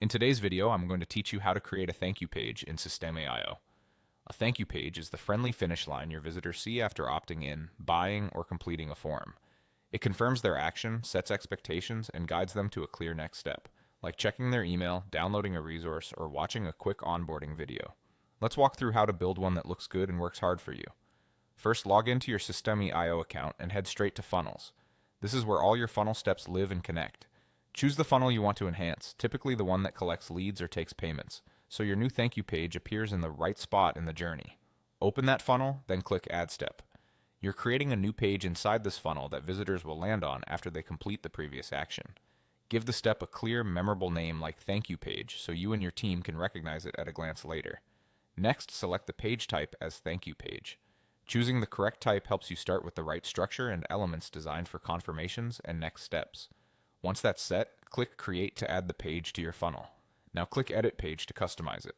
In today's video, I'm going to teach you how to create a thank you page in Systeme.io. A thank you page is the friendly finish line your visitors see after opting in, buying, or completing a form. It confirms their action, sets expectations, and guides them to a clear next step, like checking their email, downloading a resource, or watching a quick onboarding video. Let's walk through how to build one that looks good and works hard for you. First, log into your Systeme.io account and head straight to Funnels. This is where all your funnel steps live and connect. Choose the funnel you want to enhance, typically the one that collects leads or takes payments, so your new thank you page appears in the right spot in the journey. Open that funnel, then click Add Step. You're creating a new page inside this funnel that visitors will land on after they complete the previous action. Give the step a clear, memorable name like Thank You Page so you and your team can recognize it at a glance later. Next, select the page type as Thank You Page. Choosing the correct type helps you start with the right structure and elements designed for confirmations and next steps. Once that's set, click Create to add the page to your funnel. Now click Edit Page to customize it.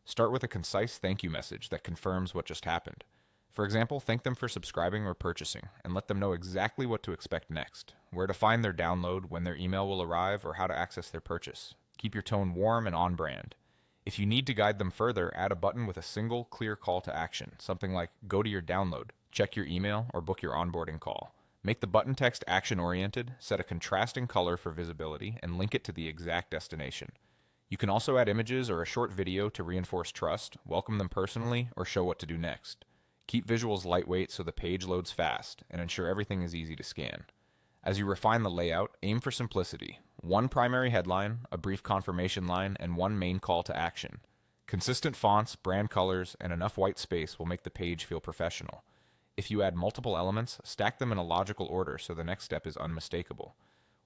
Start with a concise thank you message that confirms what just happened. For example, thank them for subscribing or purchasing, and let them know exactly what to expect next, where to find their download, when their email will arrive, or how to access their purchase. Keep your tone warm and on brand. If you need to guide them further, add a button with a single, clear call to action, something like go to your download, check your email, or book your onboarding call. Make the button text action-oriented, set a contrasting color for visibility, and link it to the exact destination. You can also add images or a short video to reinforce trust, welcome them personally, or show what to do next. Keep visuals lightweight so the page loads fast, and ensure everything is easy to scan. As you refine the layout, aim for simplicity. One primary headline, a brief confirmation line, and one main call to action. Consistent fonts, brand colors, and enough white space will make the page feel professional. If you add multiple elements, stack them in a logical order so the next step is unmistakable.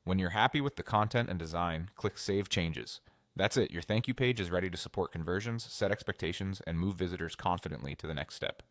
When you're happy with the content and design, click Save Changes. That's it, your thank you page is ready to support conversions, set expectations, and move visitors confidently to the next step.